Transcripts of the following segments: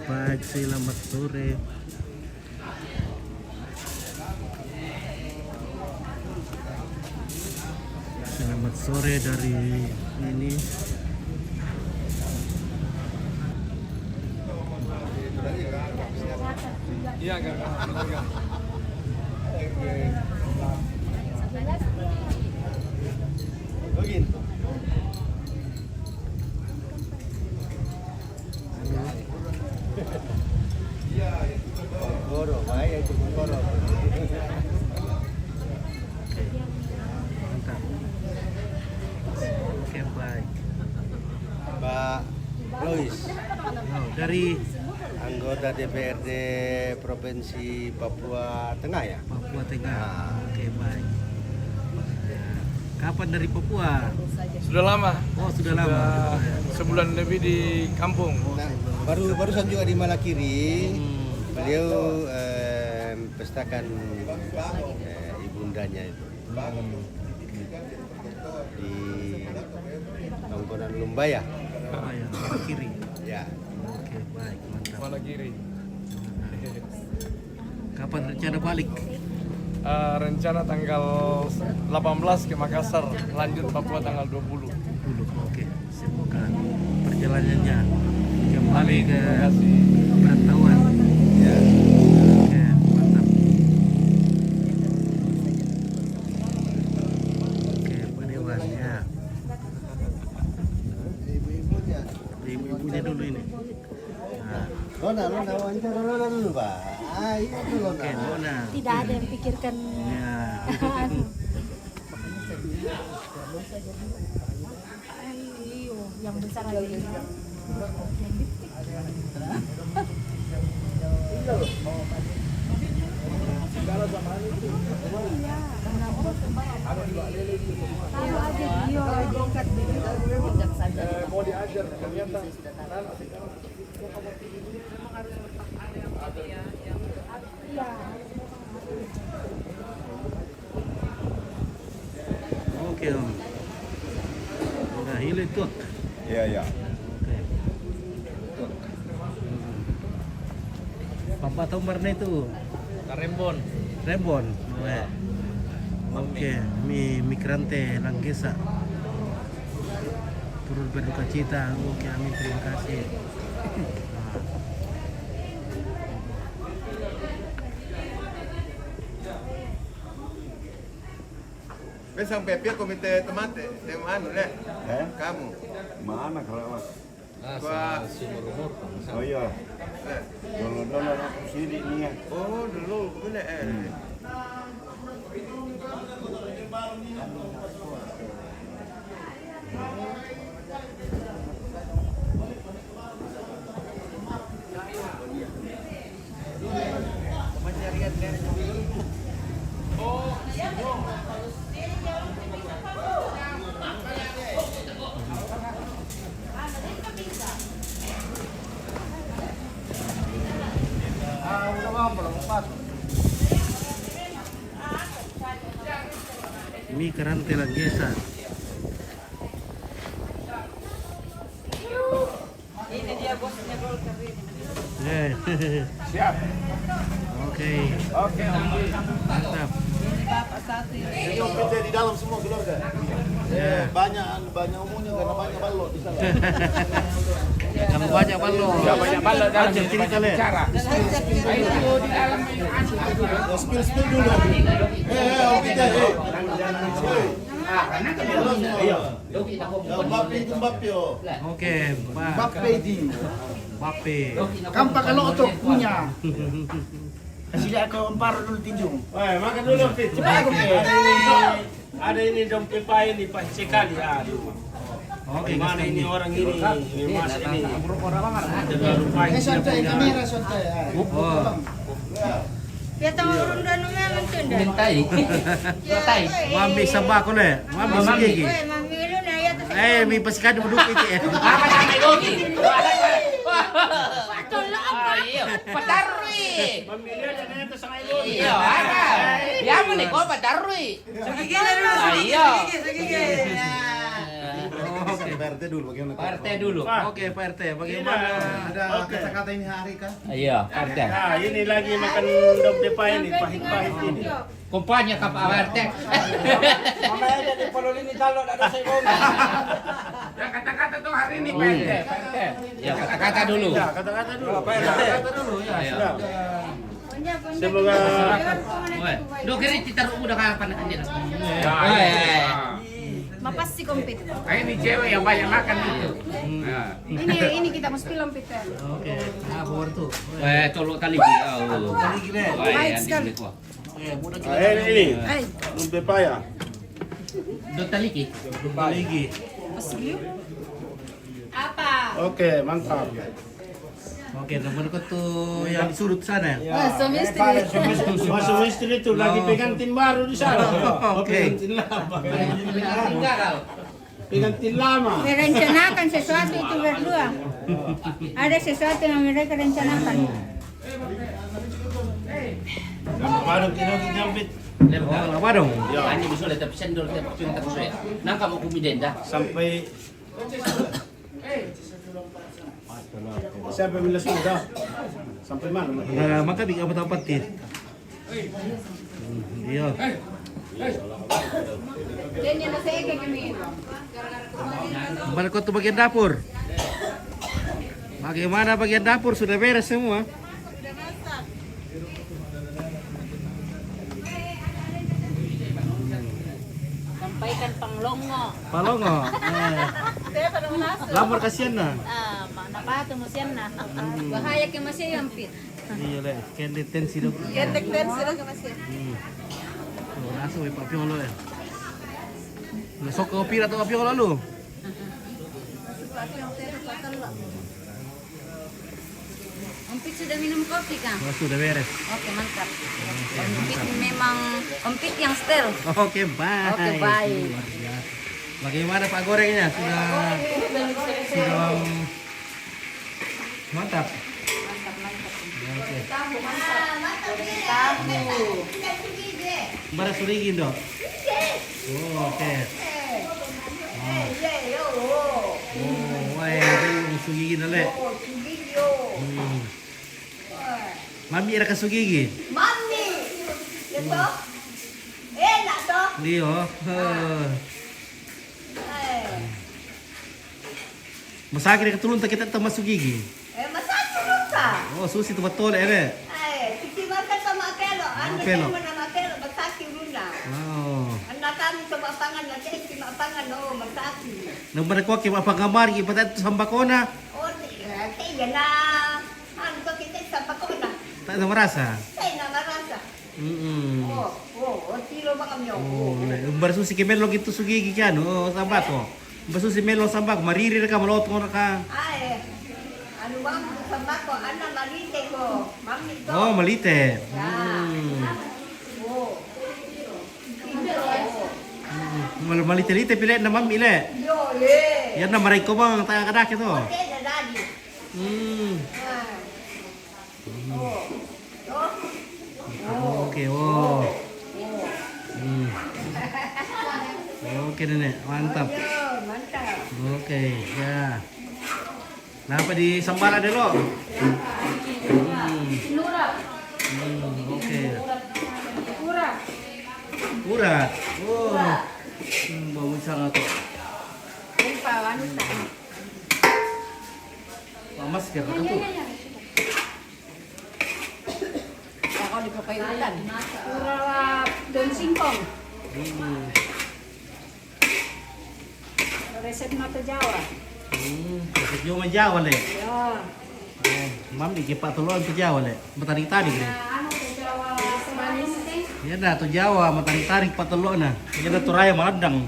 baik, selamat sore. Selamat sore dari ini. Iya, enggak. Begitu. Goro, bahaya itu goro. Mantap. Oke, baik. Pak Lois, Dari anggota DPRD Provinsi Papua Tengah ya? Papua Tengah. Nah. Oke, baik. Kapan dari Papua? Sudah lama. Oh, sudah lama. Sebulan lebih di kampung. Nah, barusan juga di Malakiri, beliau pestakan ibundanya itu di Tongkonan Lumbaya. Oh ya, kiri. Ya. Oke, baik, mantap. Mana kiri? Kapan rencana balik? Rencana tanggal 18 ke Makassar, lanjut Papua tanggal 20. Dulu. Oke, semoga perjalanannya kembali ke Terima kasih. perantauan. Ya. Oke, mantap. Oke, Pak Dewan ya. Ibu-ibunya. Ibu-ibunya dulu ini. Nah, Lona wawancara Lona dulu, Pak. Iya itu Lona. oke, Nona. Tidak ada yang pikirkan Ya. ayo yang besar aja. Tahu aja dia. Mau diajar ternyata. Iya. Oke, Om. Udah hilang tuh. Iya, iya. Oke. Papa tahu warna itu? Rembon. Rebon. Oke, mi migrante Langgesa. Turut berduka cita. Oke, amin, terima kasih. Besang pepia komite temate, anu deh. Kamu. Mana kalau Gua oh iya dulu aku sini nih ya oh dulu bener Migrante Langgesa. Ini dia bosnya Golkar ini. siap Oke, oke mantap. Ini bapak satu ini. ini komite di dalam semua keluarga. Ya. Banyak umumnya karena banyak balok di sana. Kalau banyak balok. ya banyak balok dalam Ajar cerita le. bicara ayo di dalam Spill dulu. Komite. Mbappe. Oke, Pak. Mbappe di. Bape. Kampak kalau otok punya. Kasih dia ke empar dulu tinju. makan dulu Fit Cepat aku ada ini dong pipa ini pas sekali aduh Oke, mana ini orang ini mas ini Eh santai kamera santai. Oh, Ya tahu urun dan ngamen tunda. Mintai. Mintai. mami sabak ko le. Mami sige. Weh, mamilu na yata sa. May pasikado mo dupi ti. Tolong apa? Padarui. pemilihan dan itu sangat ilo Iya, ada. Ya mo ni ko padarui. Sagigil na naman. Ayo. Sagigil. Oke. Pak RT dulu bagaimana? Pak RT dulu. Oke, Pak RT, bagaimana? Ada kata-kata ini hari kan? Iya, Pak RT. Nah, ini lagi makan dom depa ini, pahit-pahit ini. Kumpanya ke Pak RT. Mamaya jadi pololini talo ada saya bong. Ya kata-kata tuh hari ini Pak RT. Ya kata-kata dulu. Ya, kata-kata dulu. Pak RT. Kata dulu ya. Ayo. Semoga Do kiri kita udah kapan anjir. Mapas si kompit. Ini cewek yang banyak makan itu. Ini kita mesti film Peter. Oke. Nah, bawa tuh. Colok tali ki. Oh. Tali gile. Baik sekali. Oke, mudah ini Ay, dom depa ya. Do tali ki. lagi. apa? Oke, mantap. Oke, nomor ko tuh yang di sudut sana. Masuk istri itu lagi pegang tin baru di sana. Oke. Pegang tin lama. Tinggal. Pegang tin lama. Merencanakan sesuatu itu berdua. Ada sesuatu yang mereka rencanakan. Baru kita jambit Oh, apa dong? Ani bisa lihat tapi sendor tapi pintar saya. Nang kamu kumiden dah. sampai siapa bilang sudah sampai mana? Nah, maka di apa tempat dit? Iya. Kembali kau tuh bagian dapur. Bagaimana bagian dapur sudah beres semua? Sampaikan panglongo. Palongo. Lamor kasihan na. Mana pa tumusian na. Bahaya ke masih yang pit. Iya le, kende tensi dong. Ketek dan sudah ke masih. Oh, laso may papiolo eh. Nasok ko pira to papiolo lu. Ompit sudah minum kopi kan? Oh, sudah beres. Oke mantap. Ompit memang ompit yang setel. Oke, baik. Oke, baik. Luar biasa. Bagaimana Pak gorengnya? Sudah mantap. Oke. Bara surigin dong. Oh, oke. Oh, wah, ini sugigin na le. Mami era kasugigi. Mami, itu enak toh. Dio. Masakit na katulong kita masuk gigi. Masak dulu kah? Oh, susi tu betul ere. Kita makan sama Akelo. Akelo. Mana Akelo masaki runa. Oh. Anak kami coba pangan nanti kita pangan oh masaki. Nang ko kim apa gambar gi patat sambakona. Oh, kaya na. Ano ko kita sa pakona? Tak ada merasa. Saya na marasa. Tiro ba kami Oh, umbar susi ke melo gitu sugigi kan. Oh, sambak ko. Umbar susi melo sambak mariri ka malot ko ka. Ay, ano ba sa bako? Ana malite ko. Mami to. Oh, malite. Malite-lite pila na mami le. Yo, ye. Yan na maray ko bang taga kadak ito. Oke, na daddy. Oke, oh. Oke nenek, mantap. Yo, mantap. Oke, ya. Kenapa di sambal ada lo? Oke. Urat. Oh. Bau sangat tuh. Lupa wanita. Mas kira tuh. Ako di papayutan. Pura daun singkong. Resep mata Jawa. Resep Jawa Jawa le. Ya. Mam di kipat tulon ke Jawa le. Matarik tadi gini. Ano ke Jawa semanis? Ya dah tuh Jawa matarik tarik patulon na. Ya dah tuh raya maladang.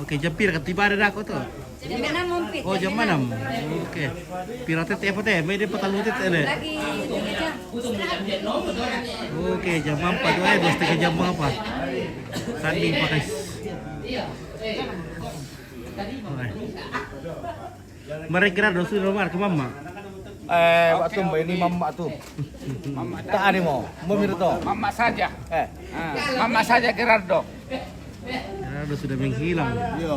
Oke, jempir ketiba ada aku tuh. Jam 6 mumpit. Oh, jam 6. Oke. Pirate teh apa teh? May di patalutit ele. Lagi 3 jam. Oke, jam 4 2 2 jam apa? Sanding pakai. Mari Gerardo sudah nomor ke mama. Waktu mbak ini mama tuh. Tak ada mau mirto. Mama saja. Eh, Mama saja Gerardo. Gerardo sudah menghilang. iya.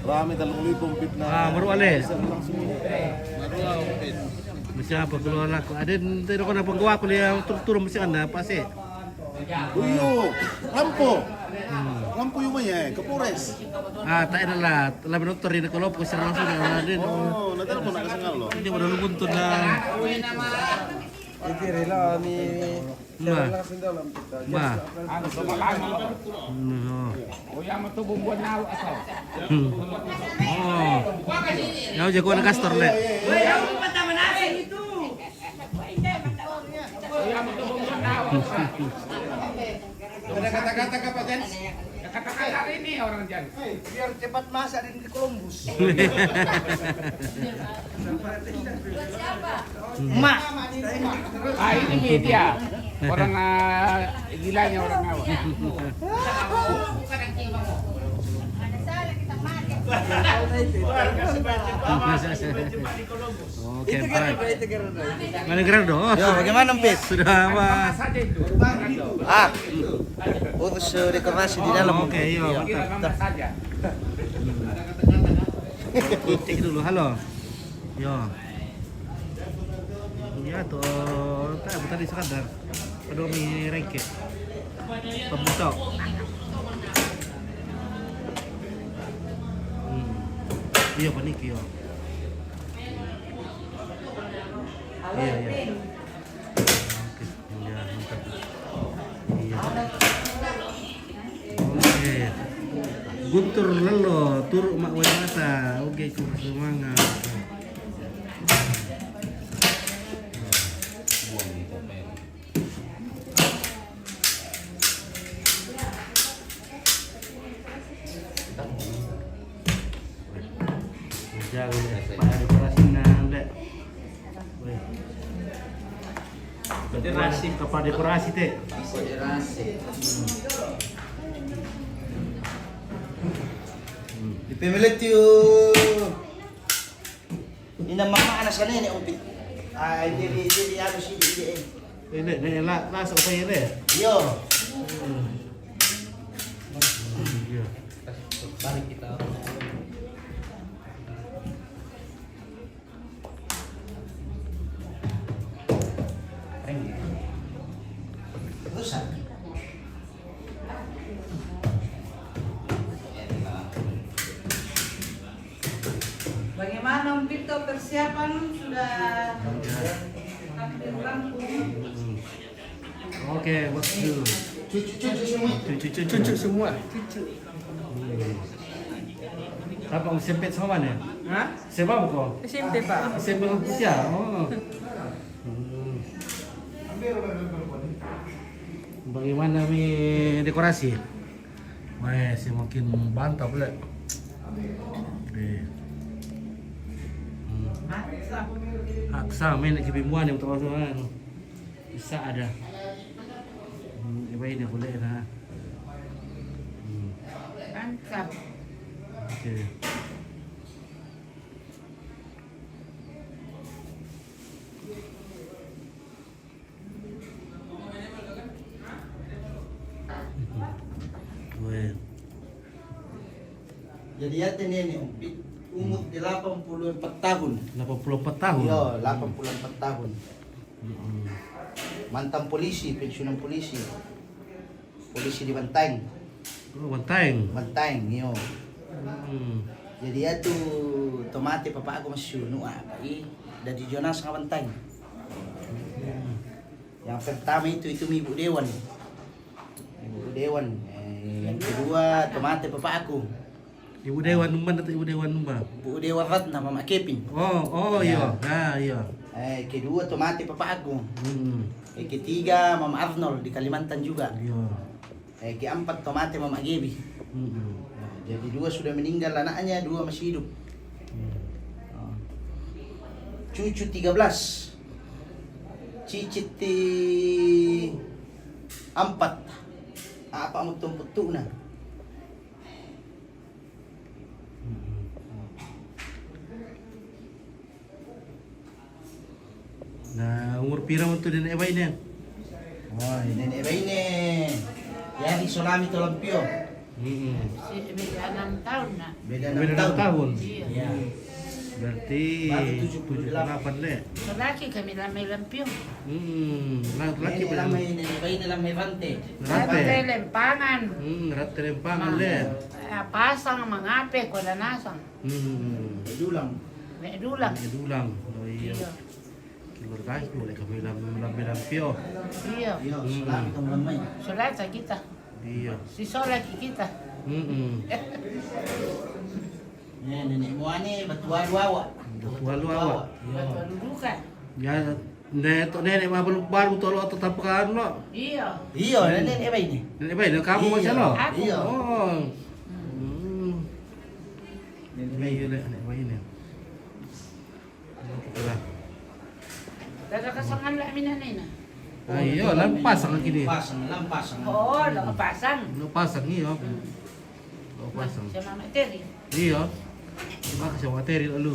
Rame dalam kumpit Baru ale. Siapa keluar aku? Ada tidak kena penggawa aku yang turun mesti anda pasti. Uyo, lampu yung maya, kapures. Tak ada lah. Telah menonton di kalau aku serang sudah ada. Oh, nanti ako nakasangal lo. Ini baru lubuntun na. Iti rela ni Ma. Ma. Ano sumakami? No. Kuya mo to bumbuan na asaw. Oh. Yaw jago na kastor le. Kuya mo to bumbuan na asaw. Ada kata-kata ka pa dyan? Kata-kata ini orang dyan. Biar cepat masak di Columbus. Mak. Ini media. Orang gilanya orang awak. Oke, baik. Mana Gerardo? Yo, bagaimana Mpit? Sudah apa? Saja itu. Urus dekorasi di dalam. Oke, iya, mantap. Mama saja. Cek dulu, halo. Yo. Ya tuh, tadi sekadar. Pada mi rengke. Pembuka. Iya panik yo. Iya iya. Oke, ya mantap. Iya. Oke. Guntur lelo, turuk mak wajasa. Oke, semangat. Jago deh, pada dekorasi nanda. Dekorasi, apa dekorasi teh? Di pemilit yung ina mama anak sana ini umpit. Hindi ano si Ini las apa ini? Yo. Iya. Rusak. Bagaimana Pito persiapan sudah hampir rampung? Oke, waktu. Cucu semua. Apa mau sempet sama mana? Hah? Sebab kok? SMP Pak. Sempet usia. Oh. Bagaimana mi dekorasi? Wah, semakin mantap le. Aksa main kebimbuan yang teman-teman. Bisa ada. Iba ini boleh na. Mantap. Oke. Weh. Jadi ya ini umpit umur 84 tahun. 84 tahun. Yo, 84 tahun. Mantan polisi, pensiunan polisi. Polisi di Banteng. Oh, Banteng. Banteng, yo. Hmm. Jadi ya tuh tomate papa aku masih sunuh apa dari Jonas ke Banteng. Yang pertama itu Ibu Dewan. Ibu Dewan. Yang kedua tomate papa aku. Ibu Dewan Numban atau Ibu Dewan Numba? Bu Dewa Ratna, Mama Kevin. Oh iya. Ah iya. Kedua tomate papa aku. Hmm. Ketiga Mama Arnold di Kalimantan juga. Iya. Keempat tomate Mama Gebi. Hmm. Jadi dua sudah meninggal anaknya, dua masih hidup. Cucu 13. Cicit 4. Apa mau tumpuk na? umur pira mo to nenek bay niya? Oh, nenek bayi ni. Yang isolami to lampio. Beda 6 tahun na. Beda Beda 6 tahun. 6 tahun. Ya. Berarti Baru 78 le. So laki kami lang may lampion. Laki Nenek pa lang may nenek bayi lang may bante. Rate. Lempangan. Rate lempangan le. Pasang mangape ko na nasang. Dulang. May dulang. Dulang. Oh iya. Iya. Keluarga boleh kami lampio. Iya. Yo, isolami to lamay. Solata kita. Iya. Si solaki kita. Nenek mo ani batuwa-duwa. Walu-walu. Dudukan. Ya, nenek mah belum baru tolo atau tapakan lo. Iya. Iyo, nenek bayi ni. Nenek bayi, kamu macam lo? Aku. Iya. Oh. Nenek bayi le, nenek bayi ni. Itulah. Dada kasangan lah minanay na. Ayo, pasang lagi ni. Lampas. Oo, nakapasang. Pasang ni, oh. Pasang. Siya Mama Terry. Iya. Terima kasih materi lalu.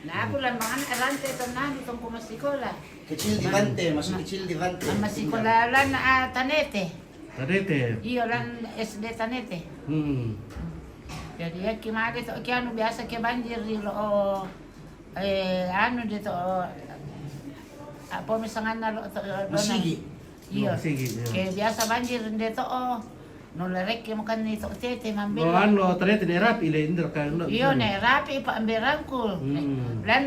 Na ako lang mga arante ito na itong pumasikola. Kecil di bante, masuk kecil di bante. Ang masikola lang na Tanete. Tarete. Iyo lang SD Tanete. Jadi ya kimari to kaya ano biasa kaya banjir dito o ano dito apo misangan na lo Masigi. Iyo. Masigi, iyo. Kaya biasa banjir dito no larek mo kan nito tete mambil. Oh, ano, tarete ni rapi le indra kan lo. Iyo ne rapi pa ambirangkul. Lan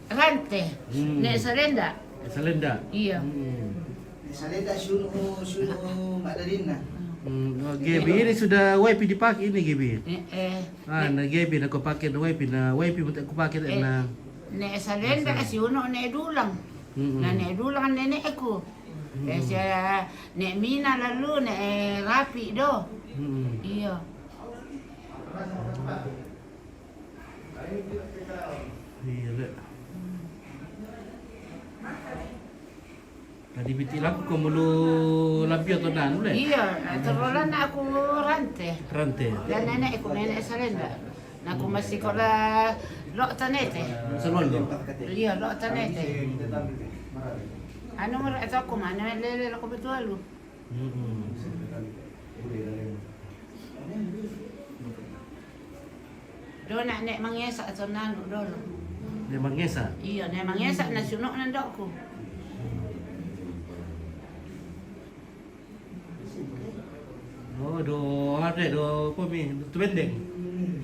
rante. Ne salenda. Salenda. Iyo. Salenda suno Madalina. GB ini sudah wifi dipakai ini GB. Ne GB na ko pakai na wifi mo ko pakai na. ne salenda kasi uno ne dulang. Na ne dulang nene ako. Siya ne mina lalu ne rapi do. Iyo. Iya le. Tadi biti lang ko mulu lampio to nan le. Iyo, turulan na ako rante. Rante. Dan nene ako nene salenda. Na ako masikola lo tanete. Salolo. Iyo, lo tanete. Ano mo ito ako man, lele ko betul. Do na nek mangyesa ato nano dolo. Memang ngesa. Iya, nek mangyesa na sunok nandok ko. Oh, ada apa mi? Tubendeng.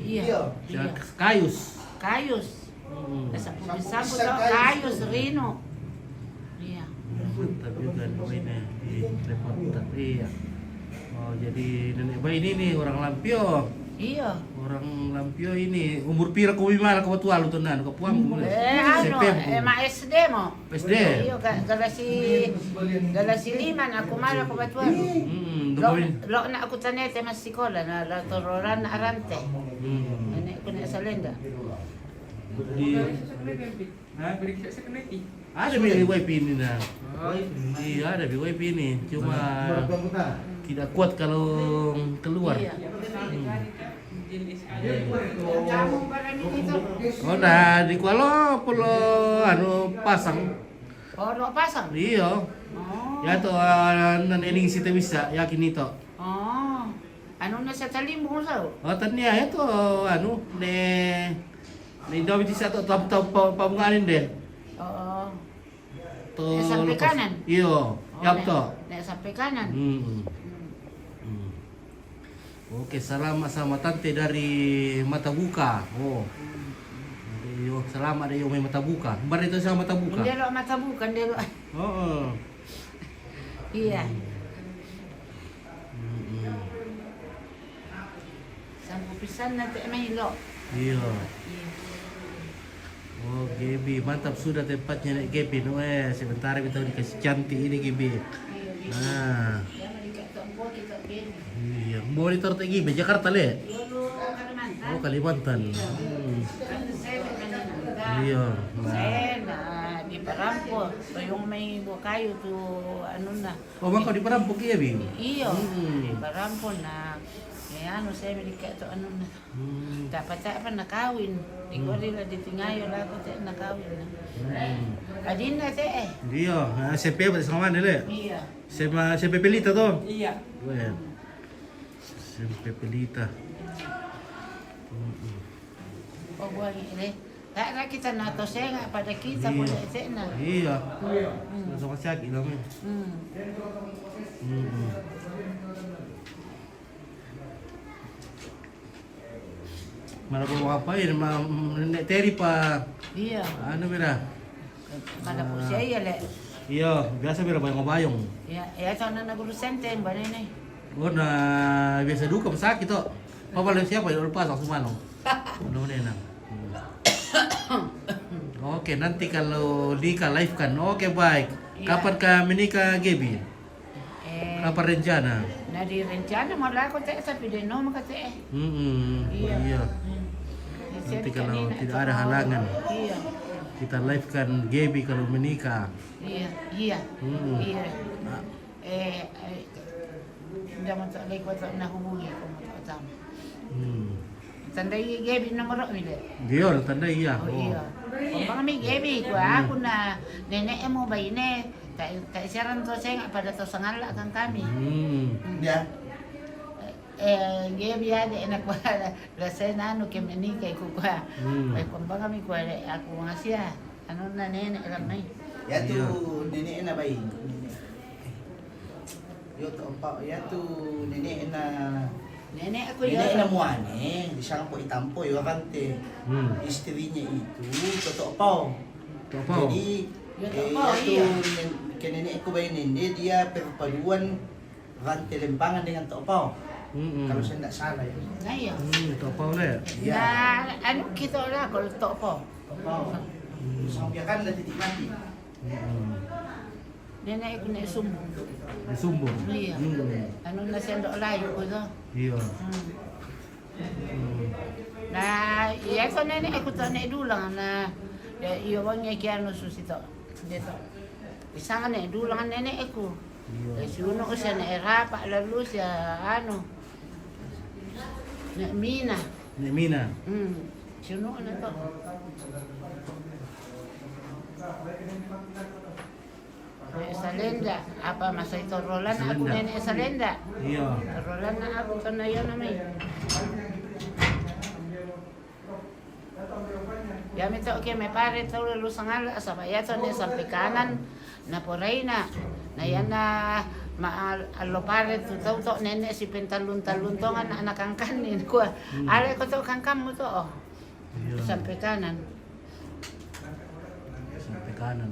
Iya. Iya. Kayus. Kayus. Bisa to kayus rino. Iya. Mantap juga ini di telepon iya. Oh, jadi nenek bayi ini nih orang Lampio. Iya. Orang Lampio ini umur pira ko mimala ko tua lu tenan ko puang mo. Ano, ma SD mo. SD. Iyo, galasi liman ako mala ko batuan. Lo na ako tanete mas sikola na la tororan na arante. Nenek ko na salenda. Di ada bi wifi ini nah. Iya, ada bi wifi ini. Cuma tidak kuat kalau keluar. Iya. Kamu barang itu. Oh, dah di Kuala Pulo anu pasang. Oh, lo pasang. Iya. Oh. Ya to nan ening sita bisa yakin itu. Oh. Ano na sa talimbong sa? Oh, tanya ya to anu ne daw di sa to pabunganin deh. Oo. To Sampai kanan? Iyo, yap to. Na sampai kanan. Oke, selamat sama tante dari Mata Buka. Oh. Yo, selamat dari Umi Mata Buka. Bar itu sama Mata Buka. Hindi lo mata bukan dia lo. Oh. Iya. Sampai pisan na te mahilo. Iya. Oh, Gebi, mantap sudah tempatnya nek Gebi. Sebentar kita dikasih cantik ini Gebi. Nah. Iya, monitor tinggi di Jakarta le. Oh, Kalimantan. Iya. Saya na di Parampo, so yung may bukayo to ano na. Oh, bang kau di Perampok ya, Bing? Iyo, di Parampo na saya milik to ano na. Hmm. Dapat apa nakawin. Di ko rin ditingayo la ko te nakawin na. Adin na te eh. Iya, SMP ba sa man dili? Iya. SMP Pelita to. Iya. Well. SMP Pelita. O buwan ini. Kaya kita na to siya nga pada kita po na ite na. Iya. Sa kasyak ilang eh. Mana po makapain, Terry pa, Iya. ano mira? Kada po siya iya le. Iya, biasa mira bayong-bayong. Ya, ito na nagurusente ba na eh. Oh, na biasa duka masakit to. Papalan siapa ya lepas langsung manong. Ano na yan. Oke, nanti kalau Dika live kan. Oke, baik. Iya. Kapan ka menikah, Gaby? Kapan rencana? Na di rencana mala ko te sa pideno makate. Iya. Iya. Nanti kalau tidak ada halangan, Iya. kita live kan Gaby kalau menikah. Iya, iya. Iya. Ah, Hindi man sa like what na hubungi ko mo ta. Tanda Gaby na maro mile. Dia tanda iya. Oh iya. Kung kami Gaby ko ako na nene mo ba ine kay siaran to saya pada to sangala kan kami. Ya. Gaby ada enak wala la saya nano ke menikah ko kwa. Ay kung ba kami ko ako nga siya. Ano na nene alam na. Ya tu nenek na bay. Yo to pa, ya tu nenek na Nenek ako yun. nenek na muane, di siya po itampo yo kante. Istrinya itu totoo pa. Totoo. Jadi Yo totoo, itu iya. nenek ko ba yun dia perpaduan rantai lempangan dengan topao. Kalau saya tidak salah ya. Ngayon. Topao ulit. Na ano kita ora ko to po. Topao. Sambiakan lah titik mati. Nenek ko na sumbong. Disumbong. Iya. Ano na siya do layo ko do. Iya. Na iya ko nenek ko to na dulang na iyo wanya kiano susito. Dito. Isang na dulang nenek ko. Suno ko siya na erapa lalo siya ano. Na mina. Nek Mina. Suno na to. Salenda, apa masa itu Roland aku Salenda. nenek Salenda. Iya. Roland na ako to na yun naman. Ya mi to que me pare to luz sangal sa bayato ni sa pekanan na poray na. Na yan na alo pare to to nenek si pentalun-talun to nga nakangkanin ko. Ale ko to kangkam mo to. Oh. Iya. Sa pekanan. Sampai kanan.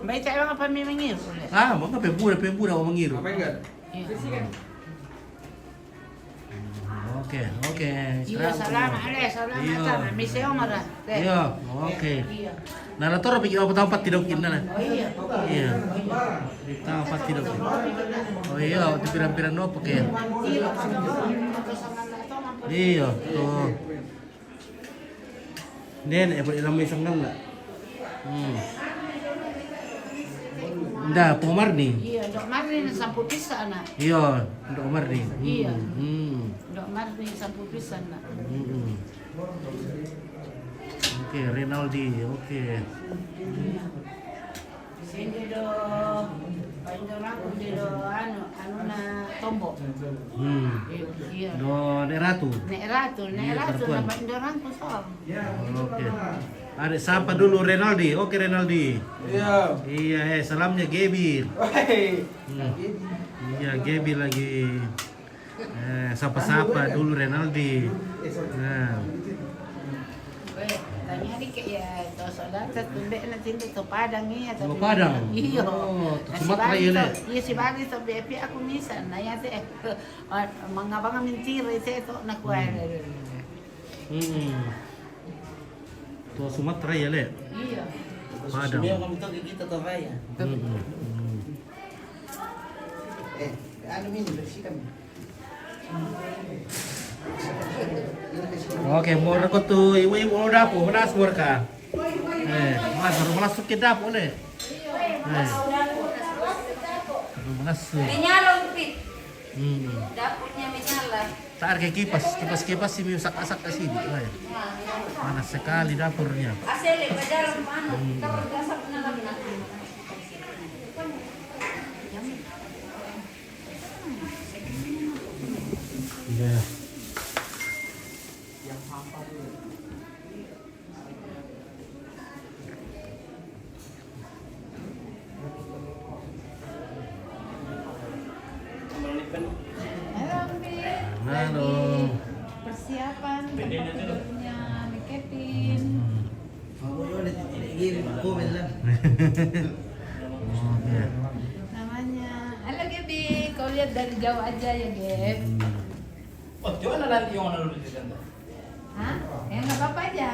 May tayo nga pamimingir ulit. Ah, mga pembuda ako mangiru. Oke. Iya, salamat ale, salamat. Miseo mara. Iya, oke. Iya. Narator pikir apa tempat tidokin na. Oh iya. Iya. Di tempat tidokin. Oh iya, di pirang-pirang no pakai. Iya, tuh. Nenek boleh ilang may sanggal na. Nda, Pomarni. Iya, Dok Marni na 10 pisan na. Iya, Dok Marni. Iya. Dok Marni 10 pisan na. Oke, Renaldi. Oke. Sindi do paindorako do ano na tombo. Iya. Do Neratu. Nek ratu na paindorako so. Oke. Ada sapa dulu Renaldi. Oke, Renaldi. Iya. Iya, salamnya Gaby. Iya, Gaby lagi. Sapa-sapa dulu Renaldi. Nah. Tanya ni kayak to salat tumbe na tinto to Padang iya To Padang? Iyo. Oh, to Na Sumatra si yun Bali eh. to- Iya si Bali to bepi ako minsan na yate mga banga mentira ite to nakuha. To Sumatra ya, Le. Iya. Padang. Sumiyo kami to kita to raya. Ano min bersihkan. Oke, mau rekod tuh ibu-ibu udah apa? Mana semua ka? baru masuk ke dapur le. Baru masuk. Menyala Umpit. Dapurnya menyala. Tak ada kipas sih asak-asak ke sini. Panas sekali dapurnya. Asli bajaran mana? Kalau gasap na lang na. Ya. Halo. Persiapan tempatnya ni Kevin. Namanya. Halo Gaby, kau lihat dari jauh aja ya Geb. Oh, coba nanti yang mana dulu di sana. Hah? Ya nggak apa-apa aja.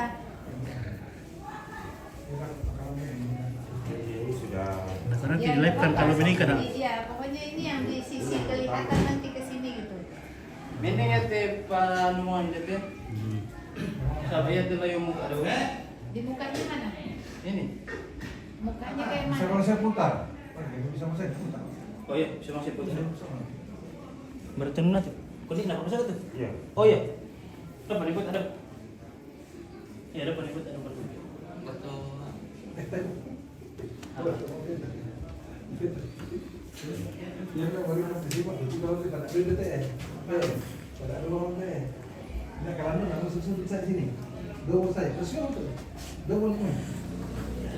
Karena di live kan kalau menikah dah. Iya, pokoknya ini yang di sisi kelihatan nanti ke sini gitu. Ini ya teh panuan deh teh. Sabi ya tuh yung muka daw. Di mukanya mana? Ini. Mukanya kayak mana? saya putar. Bisa saya putar. Oh iya, bisa masih putar. Berarti mana tuh? Kulit nak apa tuh? Iya. Oh iya. Ada panikut ada. Ya ada panikut ada panikut.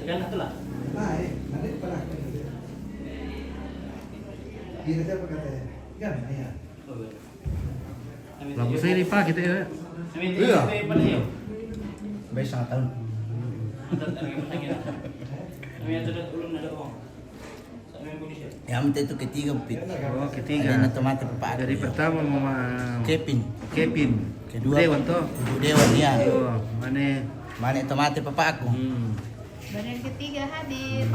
Kan itu lah. Lagu saya ini Pak kita ya. Iya. Pada yuk. Baik sangat tahun. Kami ada ulun ada orang. Sama Indonesia. Yang itu ketiga Pit. Oh, Ada ketiga. tomate Pak. Dari pertama Mama Kevin. Kedua Dewan toh. Ibu Dewan ya. Oh, mana? Mana tomate papa aku? Dan yang ketiga hadir.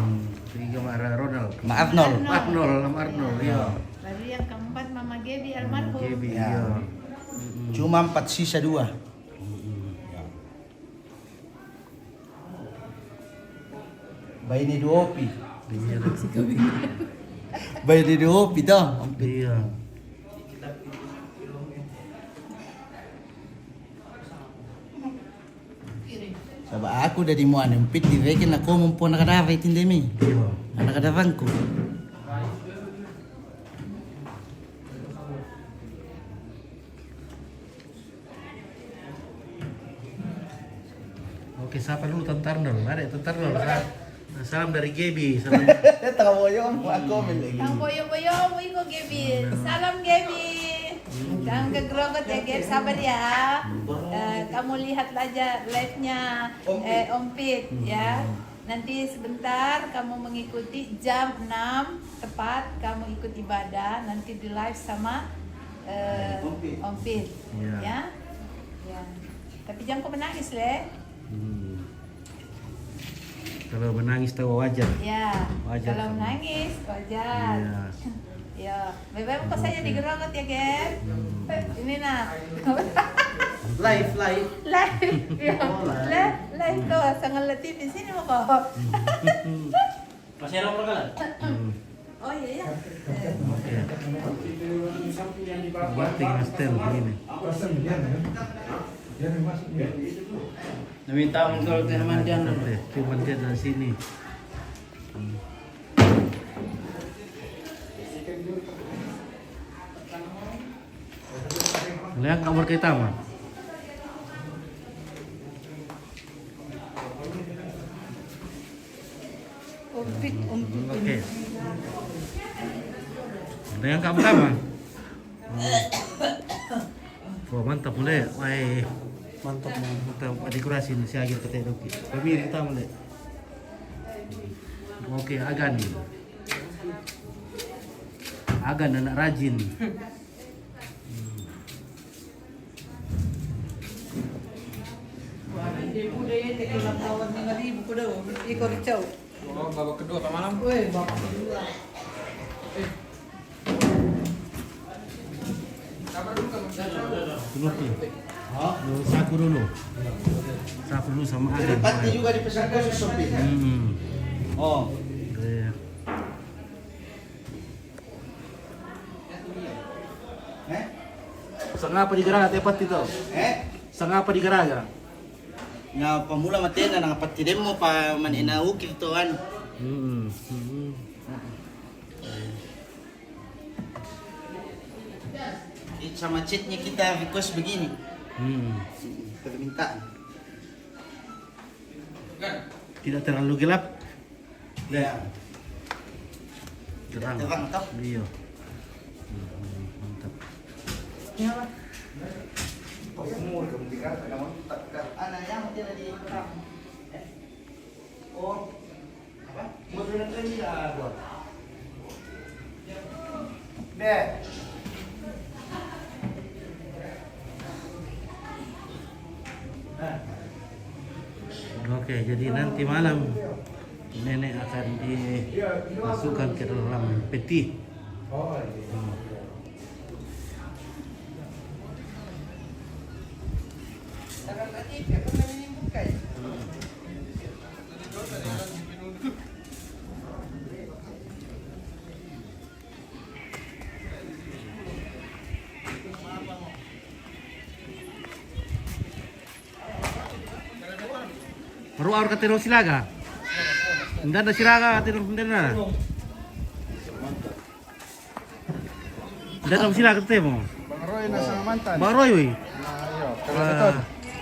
Tiga Mara Ronald. Ma Arnold. Arnold, iya. Baru yang keempat Mama Gaby almarhum. Gaby, Ya. iya. Cuma 4 sisa 2. Bayi ini 2 opi. Iya. Bayi ini 2 opi toh. Iya. Sabab aku dari muan empit di vekin aku mumpun nakadava itindemi. Iya. Nakadavanku. Oke, siapa dulu Tantar dulu? Ada Tantar dulu. Salam dari Gaby. Salam. Tahu yo aku milik. Kang boyo-boyo mo iko Gaby. Salam Gaby. Kang kegrogot ya Gaby, sabar ya. Kamu lihat aja live-nya Om Pit ya. Nanti sebentar kamu mengikuti jam 6 tepat kamu ikut ibadah nanti di live sama Om Pit Iya. ya. Ya. Tapi jangan kau menangis le. Kalau menangis tahu wajar. Ya. Wajar Kalau kamu. menangis wajar. Iya. Ya, bebek kok saya digerogot ya, Gem. Ini nah. Live. Live. Ya. Live tuh, sangat letih di sini mau kok. Masih ada orang kalah? Oh iya ya. Batik Astel begini. Minta kalau teh mandian. Cuma dia dari sini. Lihat kamar kita mah. Umpit. Oke. Dengan kamu sama. Oh, mantap mulai. Wah, mantap dekorasi si akhir kata Doki. Pemir kita mulai. Oke, Agan. Agan anak rajin. Oh, babak kedua ke malam. Penuh tuh. Oh, Sapu dulu. Sapu dulu sama Aden. pati juga dipesan khusus Ompit. Oh. Iya. Sangapa di garaga tepat itu? Sangapa di garaga? Nga pamula matena nga pati demo pa manina ukit to ano. Sama chatnya kita request begini. Permintaan. Tidak terlalu gelap. Ya. Terang. Terang toh. Iya. Mantap. Ana yang tidak di perang. Oh. Apa? Mobil ini ada. Deh. Oke, jadi nanti malam nenek akan dimasukkan ke dalam peti. Baru aur katero silaga. Nda ada silaga katero ndena. Nda silaga katemo. Bang Roy na sama mantan. Bang Roy wi. Ayo, karena beton.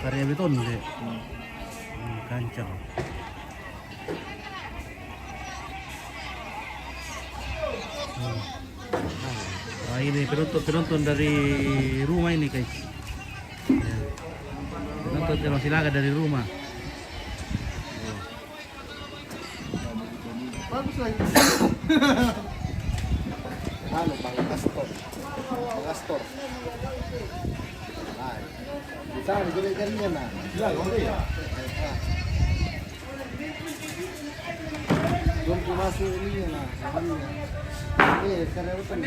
Karya beton deh. Kancang. Wah ini penonton dari rumah ini guys. Ya. Penonton Terong Silaga dari rumah. Bagus lagi. Halo Bang Astor. Bang Astor. Hai. Bisa digede-gedenya nah. Gila ngomong ya. Belum masuk ininya nah. Karena betul.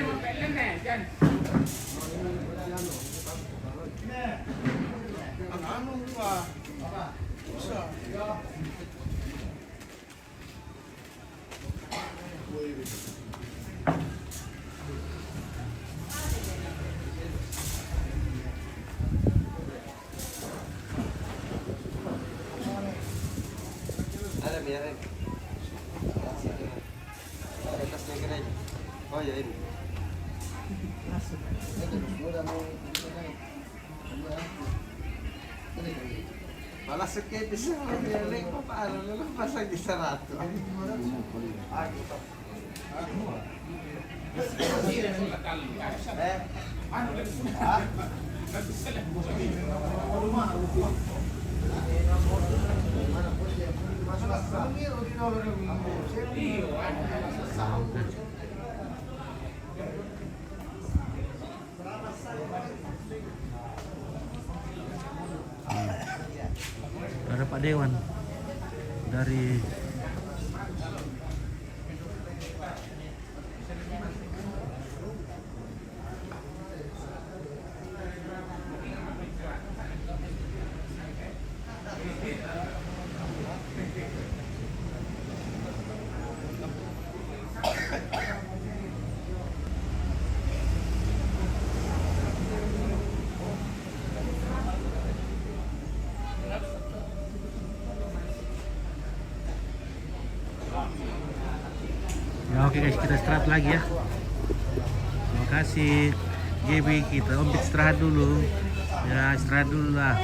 Ada biarin. Atasnya keren. Oh ya ini. Masuk. Udah mau malah sakit bisa biarin pa paano na pasang di sarado. Ada Pak Dewan dari ya. Oke guys, kita istirahat lagi ya. Terima kasih GB, kita istirahat dulu ya, istirahat dulu lah.